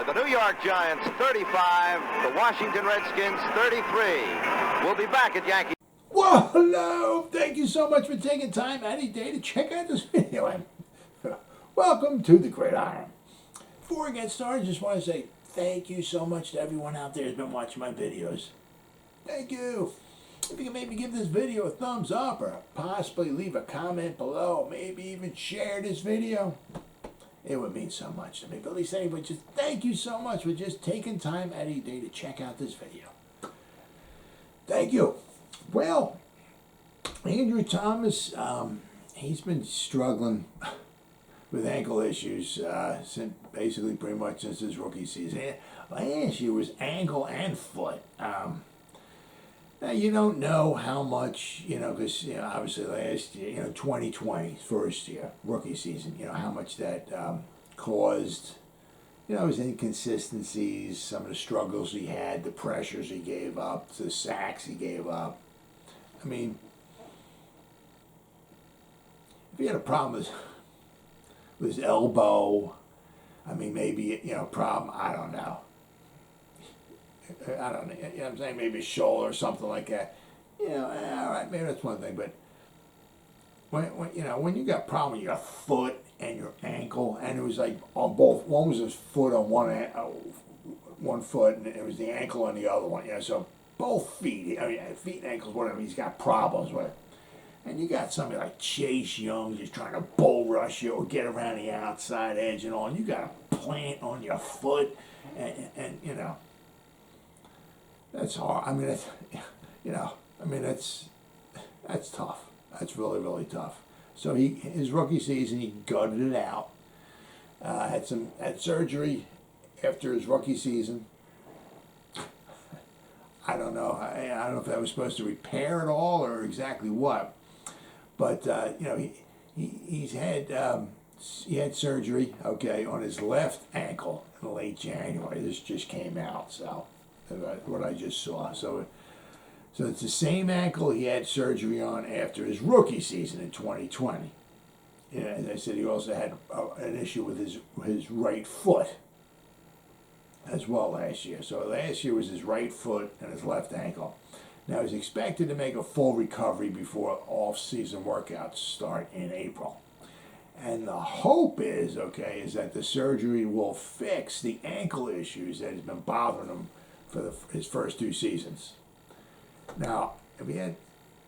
the New York Giants 35, the Washington Redskins 33. We'll be back at Yankee. Well, hello. Thank you so much for taking time out of your day to check out this video. And welcome to the Gridiron. Before I get started, I just want to say thank you so much to everyone out there who's been watching my videos. Thank you. If you can maybe give this video a thumbs up or possibly leave a comment below, maybe even share this video, it would mean so much to me. But at least anyway, just thank you so much for just taking time out of your day to check out this video. Thank you. Well, Andrew Thomas, he's been struggling with ankle issues since basically pretty much since his rookie season. Last year was ankle and foot. Now, you don't know how much, because, obviously last year, 2020, first year, rookie season, how much that caused, his inconsistencies, some of the struggles he had, the pressures he gave up, the sacks he gave up. I mean, if he had a problem with his elbow, I mean, maybe, problem, I don't know. I don't know, what I'm saying, maybe a shoulder or something like that. All right, maybe that's one thing. But when you got a problem with your foot and your ankle, and it was like on both. One was his foot on one foot, and it was the ankle on the other one. So both feet. I mean, feet and ankles, whatever. He's got problems with. And you got somebody like Chase Young just trying to bull rush you or get around the outside edge and all. And you got a plant on your foot, and that's hard. I mean, that's tough. That's really, really tough. So his rookie season, he gutted it out. Had surgery after his rookie season. I don't know. I don't know if that was supposed to repair it all or exactly what. But he had surgery, on his left ankle in late January. This just came out, so. What I just saw. So it's the same ankle he had surgery on after his rookie season in 2020. As I said, he also had an issue with his right foot as well last year. So last year was his right foot and his left ankle. Now he's expected to make a full recovery before off-season workouts start in April. And the hope is that the surgery will fix the ankle issues that has been bothering him for his first two seasons. Now, if he had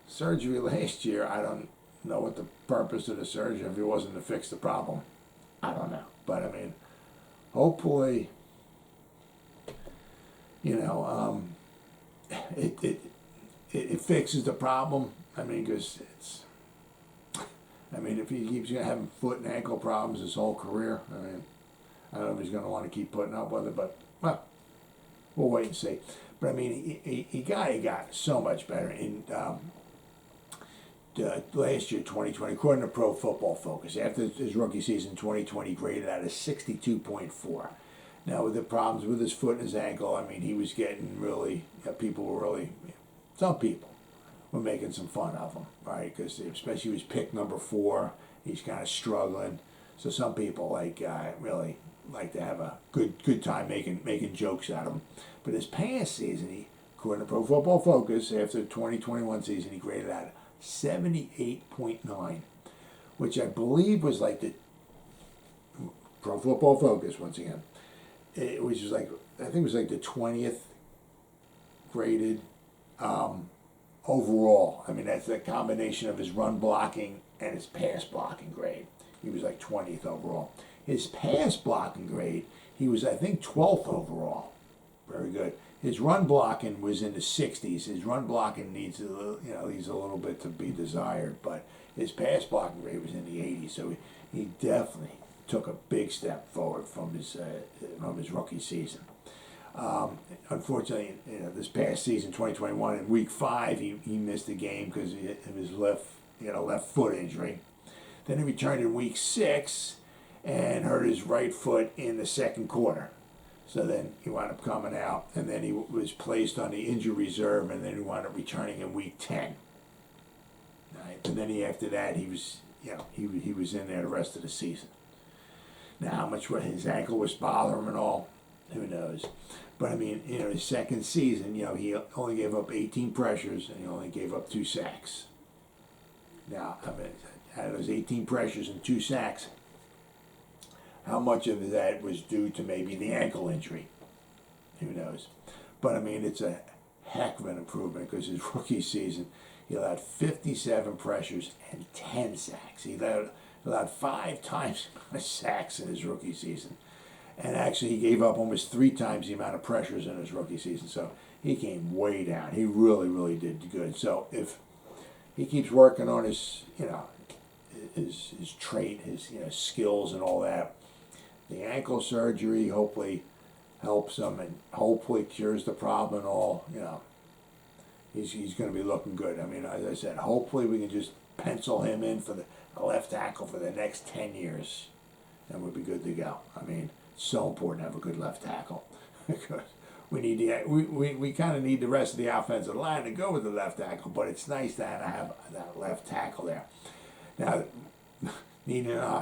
surgery last year, I don't know what the purpose of the surgery, if it wasn't to fix the problem. I don't know. But, I mean, hopefully, it fixes the problem. I mean, because if he keeps having foot and ankle problems his whole career, I don't know if he's going to want to keep putting up with it, but, well, we'll wait and see. But, I mean, he got so much better in last year, 2020, according to Pro Football Focus. After his rookie season, 2020, graded out as 62.4. Now, with the problems with his foot and his ankle, I mean, he was getting really, some people were making some fun of him, right? Because especially he was pick number 4, he's kind of struggling. So some people really like to have a good time making jokes out of him. But his past season, according to Pro Football Focus, after the 2021 season, he graded out 78.9, which I believe was like the Pro Football Focus once again. Which was I think it was like the 20th graded overall. I mean, that's the combination of his run blocking and his pass blocking grade. He was like 20th overall. His pass blocking grade, he was, I think, 12th overall. Very good. His run blocking was in the 60s. His run blocking needs a little bit to be desired, but his pass blocking grade was in the 80s. So he definitely took a big step forward from his rookie season. Unfortunately, this past season, 2021, in Week 5, he missed the game because of his left foot injury. Then he returned in Week 6 and hurt his right foot in the second quarter. So then he wound up coming out, and then he was placed on the injury reserve, and then he wound up returning in Week 10. Right? And then after that, he was in there the rest of the season. Now, how much his ankle was bothering him and all, Who knows? But I mean, his second season, he only gave up 18 pressures and he only gave up 2 sacks. Now, I mean, out of those 18 pressures and 2 sacks, how much of that was due to maybe the ankle injury? Who knows? But I mean, it's a heck of an improvement because his rookie season, he allowed 57 pressures and 10 sacks. He allowed 5 times sacks in his rookie season. And actually, he gave up almost 3 times the amount of pressures in his rookie season. So he came way down. He really, really did good. So if he keeps working on his trait, his skills and all that, the ankle surgery hopefully helps him and hopefully cures the problem and all. He's going to be looking good. I mean, as I said, hopefully we can just pencil him in for the left tackle for the next 10 years, and we'll be good to go. I mean, it's so important to have a good left tackle because we kind of need the rest of the offensive line to go with the left tackle, but it's nice to have that left tackle there. Now,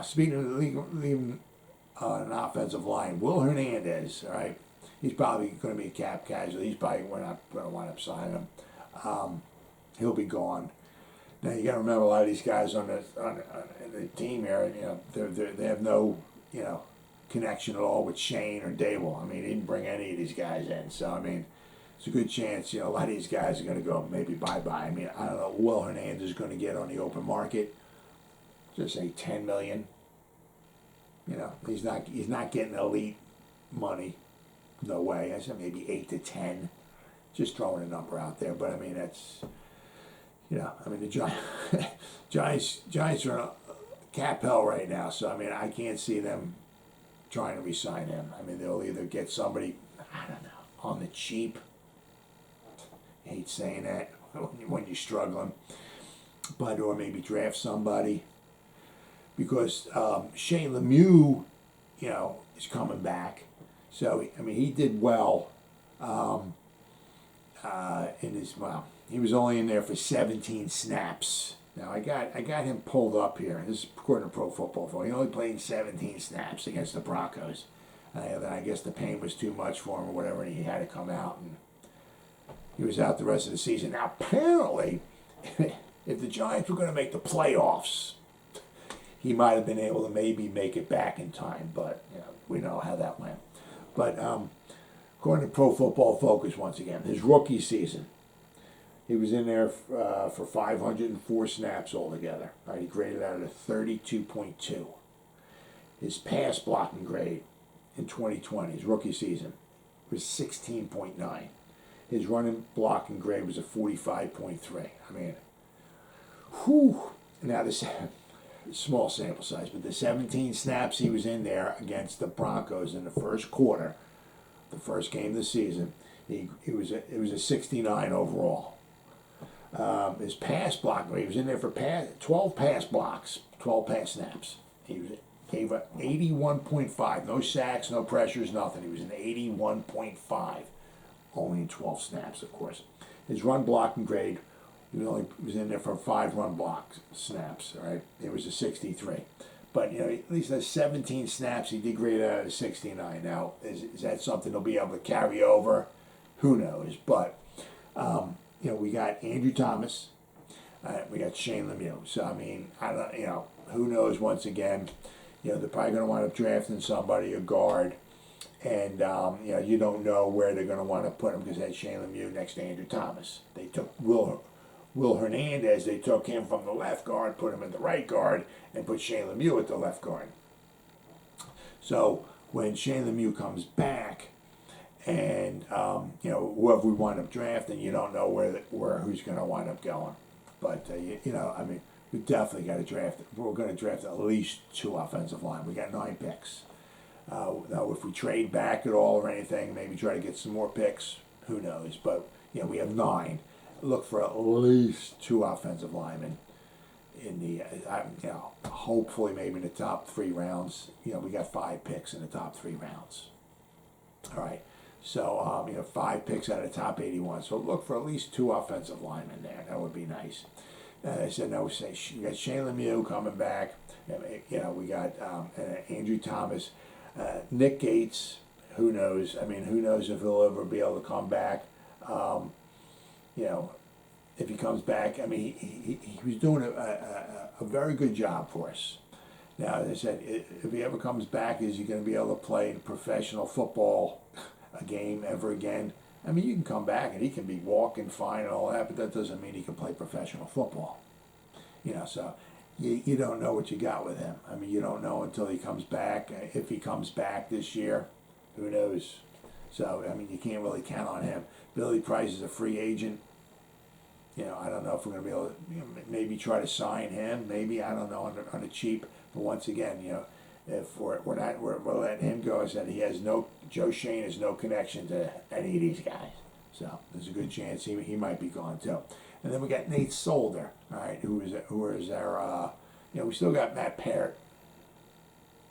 speaking of leaving an offensive line, Will Hernandez, all right, he's probably going to be a cap casualty. We're not going to wind up signing him. He'll be gone. Now you got to remember a lot of these guys on the team here. They have no connection at all with Shane or Daboll. I mean, he didn't bring any of these guys in, so I mean, it's a good chance. A lot of these guys are going to go maybe bye-bye. I mean, I don't know. Will Hernandez is going to get on the open market. Just say $10 million. He's not getting elite money. No way. I said maybe 8 to 10. Just throwing a number out there, but I mean that's. I mean the Giants are in a cap hell right now, so I mean I can't see them trying to re-sign him. I mean they'll either get somebody, I don't know, on the cheap. I hate saying that when you're struggling, but or maybe draft somebody because Shane Lemieux, is coming back. So I mean he did well he was only in there for 17 snaps. Now I got him pulled up here. This is according to Pro Football Focus. He only played 17 snaps against the Broncos. I guess the pain was too much for him or whatever, and he had to come out, and he was out the rest of the season. Now apparently, if the Giants were going to make the playoffs, he might have been able to maybe make it back in time, but we know how that went. But according to Pro Football Focus, once again, his rookie season, he was in there for 504 snaps altogether. Right, he graded out at a 32.2. His pass blocking grade in 2020, his rookie season, was 16.9. His running blocking grade was a 45.3. I mean, whew. Now this small sample size, but the 17 snaps he was in there against the Broncos in the first quarter, the first game of the season, it was a 69 overall. His pass block, he was in there for 12 pass blocks, 12 pass snaps. He gave up 81.5, no sacks, no pressures, nothing. He was an 81.5, only in 12 snaps, of course. His run blocking grade, he was in there for 5 run block snaps. All right, it was a 63. But at least that's 17 snaps. He did grade out of 69. Now, is that something he'll be able to carry over? Who knows? But we got Andrew Thomas, we got Shane Lemieux. So I mean, I don't, who knows? Once again, they're probably going to wind up drafting somebody, a guard, and you don't know where they're going to want to put him because they had Shane Lemieux next to Andrew Thomas. They took Will Hernandez. They took him from the left guard, put him in the right guard, and put Shane Lemieux at the left guard. So when Shane Lemieux comes back, and whoever we wind up drafting, you don't know who's going to wind up going. But I mean, we definitely got to draft. We're going to draft at least 2 offensive line. We got 9 picks. Now, if we trade back at all or anything, maybe try to get some more picks. Who knows? But we have 9. Look for at least 2 offensive linemen in the hopefully maybe in the top 3 rounds. We got 5 picks in the top 3 rounds. All right. So, 5 picks out of the top 81. So look for at least 2 offensive linemen there. That would be nice. I said, no, we got Shane Lemieux coming back. We got Andrew Thomas, Nick Gates, who knows? I mean, who knows if he'll ever be able to come back? You know, if he comes back, I mean, he was doing a very good job for us. Now, as I said, if he ever comes back, is he going to be able to play professional football a game ever again? I mean, you can come back and he can be walking fine and all that, but that doesn't mean he can play professional football. You know, so you don't know what you got with him. I mean, you don't know until he comes back. If he comes back this year, who knows? So, I mean, you can't really count on him. Billy Price is a free agent. You know, I don't know if we're going to be able to, you know, maybe try to sign him. Maybe, I don't know, on the cheap. But once again, you know, if we're letting him go, I said Joe Shane has no connection to any of these guys. So there's a good chance he might be gone too. And then we got Nate Solder, all right, who is our, you know, we still got Matt Parrott.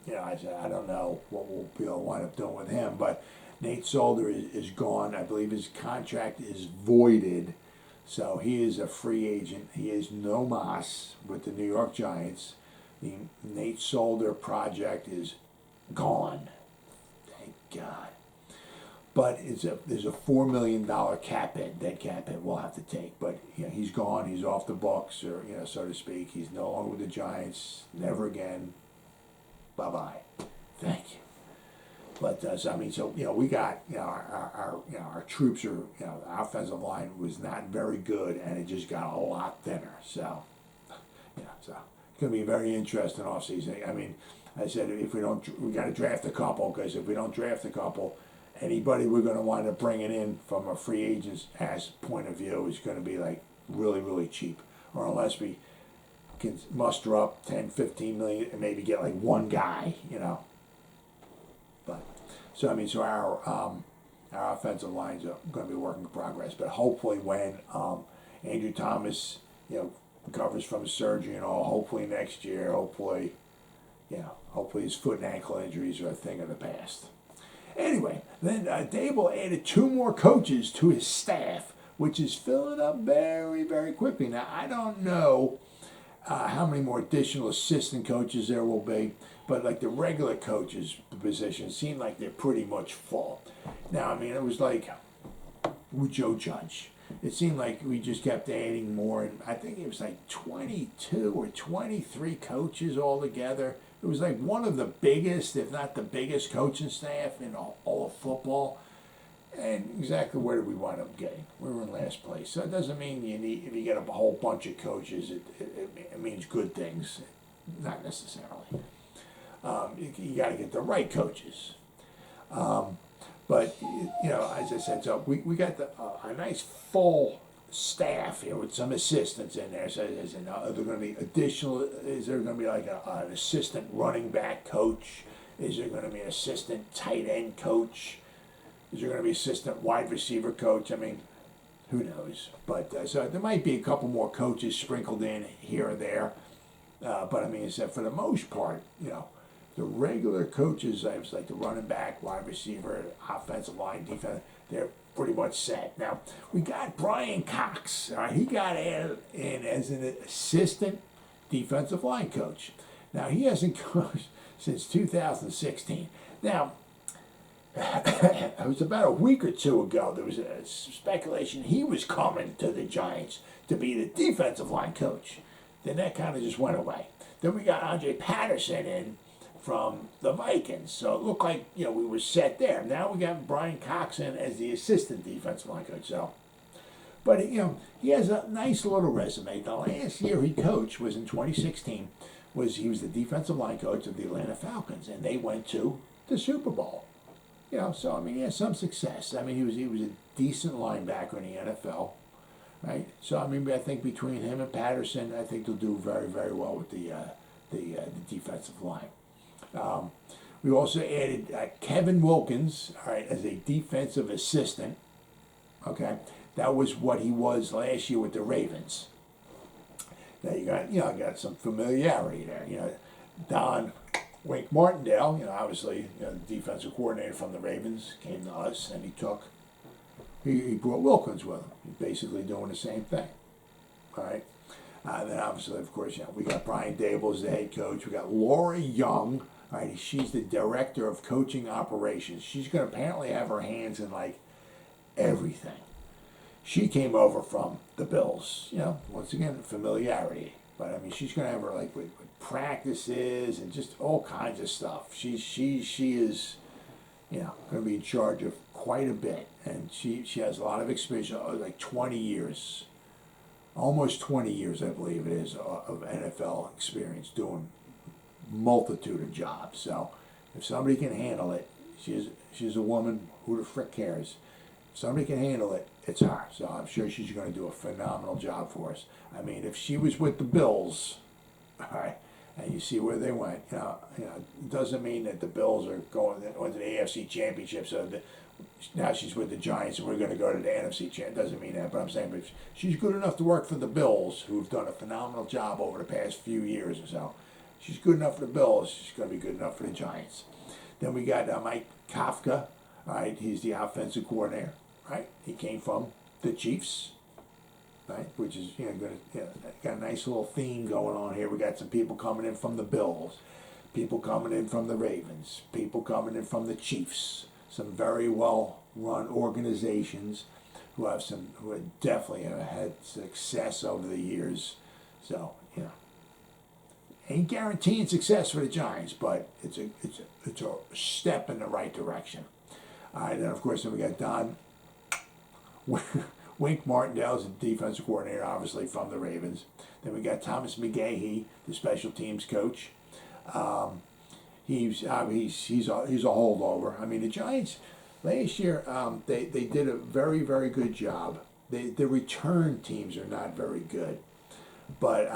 You know, I said, I don't know what we'll be able to wind up doing with him, but Nate Solder is gone. I believe his contract is voided. So he is a free agent. He is no mas with the New York Giants. The Nate Solder project is gone. Thank God. But there's a $4 million dead cap hit we'll have to take. But you know, he's gone. He's off the books, or you know, so to speak. He's no longer with the Giants. Never again. Bye-bye. Thank you. But so, I mean, so you know, we got, you know, our troops are, you know, the offensive line was not very good, and it just got a lot thinner. So, yeah, so it's going to be very interesting offseason. I mean, I said we got to draft a couple, because if we don't draft a couple, anybody we're going to wind up bringing in from a free agent's point of view is going to be like really, really cheap, or unless we can muster up 10, 15 million and maybe get like one guy, you know. But so I mean, so our offensive lines are going to be a work in progress. But hopefully, when Andrew Thomas, you know, recovers from his surgery and all, hopefully next year, hopefully his foot and ankle injuries are a thing of the past. Anyway, then Daboll added 2 more coaches to his staff, which is filling up very, very quickly. Now I don't know how many more additional assistant coaches there will be, but like the regular coaches position seem like they're pretty much full. Now, I mean, it was like with Joe Judge. It seemed like we just kept adding more, and I think it was like 22 or 23 coaches altogether. It was like one of the biggest, if not the biggest, coaching staff in all of football. And exactly where did we wind up getting? We were in last place. So it doesn't mean if you get a whole bunch of coaches, it means good things. Not necessarily. You got to get the right coaches. But, you know, as I said, so we got a nice full staff here with some assistants in there. So are there going to be additional, is there going to be like an assistant running back coach? Is there going to be an assistant tight end coach? Is there going to be assistant wide receiver coach? I mean, who knows? But so there might be a couple more coaches sprinkled in here or there. But I mean, for the most part, you know, the regular coaches, I was like the running back, wide receiver, offensive line, defense, they're pretty much set. Now, we got Brian Cox. All right, he got added in as an assistant defensive line coach. Now, he hasn't coached since 2016. Now, it was about a week or two ago, there was a speculation he was coming to the Giants to be the defensive line coach. Then that kind of just went away. Then we got Andre Patterson in from the Vikings. So it looked like, you know, we were set there. Now we got Brian Cox in as the assistant defensive line coach. So, but, you know, he has a nice little resume. The last year he coached was in 2016. He was the defensive line coach of the Atlanta Falcons, and they went to the Super Bowl. You know, so I mean, he had some success. I mean, he was a decent linebacker in the NFL, right? So I mean, I think between him and Patterson, I think they'll do very, very well with the defensive line. We also added Kevin Wilkins, all right, as a defensive assistant. Okay, that was what he was last year with the Ravens. Now you got some familiarity there. You know, Don Wink Martindale, you know, obviously, you know, the defensive coordinator from the Ravens, came to us, and he brought Wilkins with him. He's basically doing the same thing. All right. And then obviously, of course, you know, we got Brian Daboll as the head coach. We got Laurie Young, All right, she's the director of coaching operations. She's going to apparently have her hands in like everything. She came over from the Bills. Once again, familiarity. But I mean, she's going to have her like with practices and just all kinds of stuff. She is, going to be in charge of quite a bit, and she has a lot of experience, like 20 years, almost 20 years, I believe it is, of NFL experience doing multitude of jobs. So if somebody can handle it, she's a woman. Who the frick cares? If somebody can handle it, it's her. So I'm sure she's going to do a phenomenal job for us. I mean, if she was with the Bills, all right, and you see where they went, it doesn't mean that the Bills are going to the AFC Championship. So now she's with the Giants and we're going to go to the NFC Championship. Doesn't mean that, but I'm saying, but she's good enough to work for the Bills, who've done a phenomenal job over the past few years or so. She's good enough for the Bills. She's going to be good enough for the Giants. Then we got Mike Kafka. All right, he's the offensive coordinator. Right, he came from the Chiefs. Right, which is got a nice little theme going on here. We got some people coming in from the Bills, people coming in from the Ravens, people coming in from the Chiefs. Some very well run organizations who definitely have had success over the years. So ain't guaranteeing success for the Giants, but it's a step in the right direction. All right, then of course we got Don Wink Martindale is the defensive coordinator, obviously from the Ravens. Then we got Thomas McGahee, the special teams coach. He's a holdover. I mean, the Giants last year they did a very, very good job. The return teams are not very good. But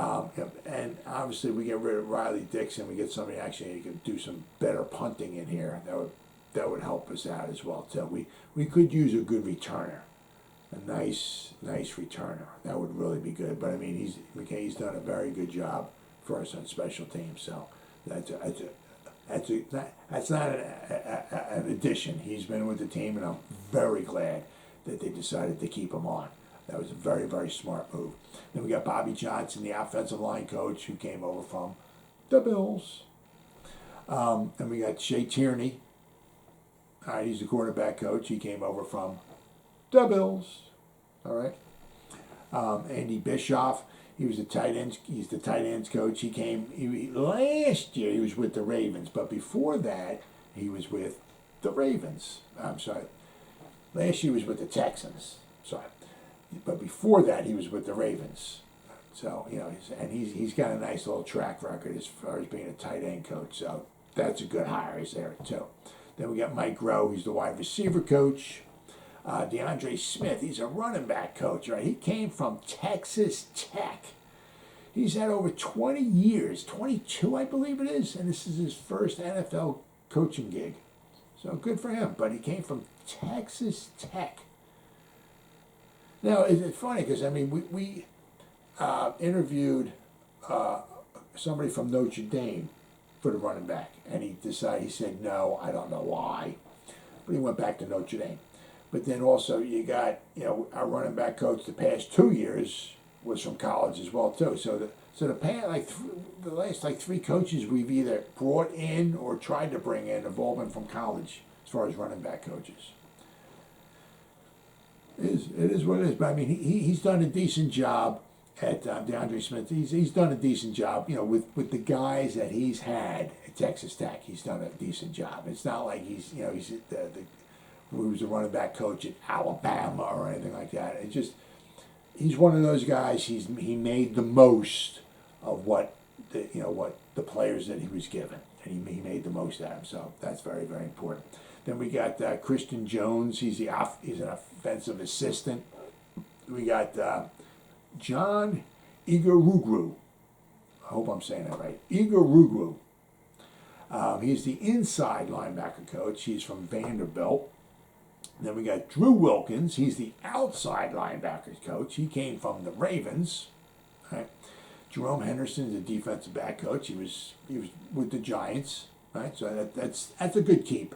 and obviously we get rid of Riley Dixon. We get somebody actually who can do some better punting in here. That would help us out as well too. We could use a good returner, a nice returner. That would really be good. But I mean, he's done a very good job for us on special teams. So that's not an addition. He's been with the team, and I'm very glad that they decided to keep him on. That was a very, very smart move. Then we got Bobby Johnson, the offensive line coach, who came over from the Bills. And we got Shea Tierney. All right, he's the quarterback coach. He came over from the Bills. All right. Andy Bischoff, he's the tight ends coach. Last year he was with the Ravens, but before that he was with the Ravens. I'm sorry. Last year he was with the Texans. Sorry. But before that, he was with the Ravens. So, he's got a nice little track record as far as being a tight end coach. So that's a good hire. He's there, too. Then we got Mike Rowe. He's the wide receiver coach. DeAndre Smith, he's a running back coach, right? He came from Texas Tech. He's had over 20 years, 22, I believe it is, and this is his first NFL coaching gig. So good for him. But he came from Texas Tech. Now, it's funny because, I mean, we interviewed somebody from Notre Dame for the running back, and he said no, I don't know why, but he went back to Notre Dame. But then also you got, our running back coach the past 2 years was from college as well, too. So the last 3 coaches we've either brought in or tried to bring in have all been from college as far as running back coaches. It is what it is. But I mean, he's done a decent job at DeAndre Smith. He's done a decent job, with the guys that he's had at Texas Tech. He's done a decent job. It's not like he was a running back coach at Alabama or anything like that. It just he's one of those guys. He made the most of what the players that he was given, and he made the most out of them. So that's very, very important. Then we got Christian Jones. He's an offensive assistant. We got John Igurugwu. I hope I'm saying that right. Igurugwu. He's the inside linebacker coach. He's from Vanderbilt. Then we got Drew Wilkins. He's the outside linebackers coach. He came from the Ravens. Right. Jerome Henderson is the defensive back coach. He was with the Giants. Right. So that's a good keep.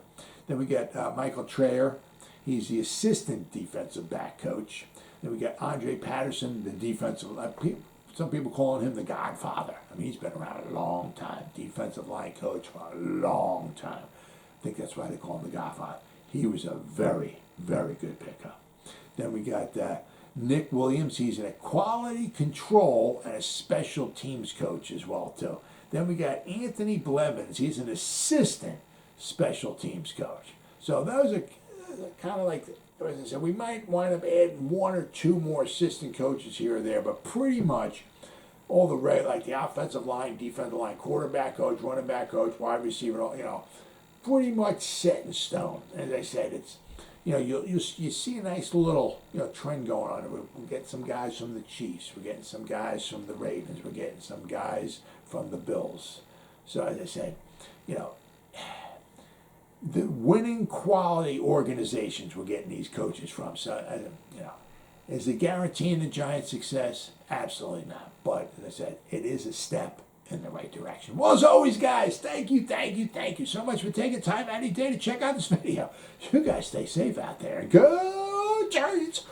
Then we got Michael Trayer. He's the assistant defensive back coach. Then we got Andre Patterson, the defensive. some people calling him the Godfather. I mean, he's been around a long time. Defensive line coach for a long time. I think that's why they call him the Godfather. He was a very, very good pickup. Then we got Nick Williams. He's a quality control and a special teams coach as well, too. Then we got Anthony Blevins. He's an assistant special teams coach. So those are kind of like, as I said, we might wind up adding one or two more assistant coaches here or there, but pretty much all like the offensive line, defensive line, quarterback coach, running back coach, wide receiver, pretty much set in stone. As I said, it's, you see a nice little trend going on. We're getting some guys from the Chiefs. We're getting some guys from the Ravens. We're getting some guys from the Bills. So as I said, the winning quality organizations we're getting these coaches from. So is it guaranteeing the Giants' success? Absolutely not. But as I said, it is a step in the right direction. Well, as always, guys, thank you so much for taking time out of your day to check out this video. You guys stay safe out there. Go Giants!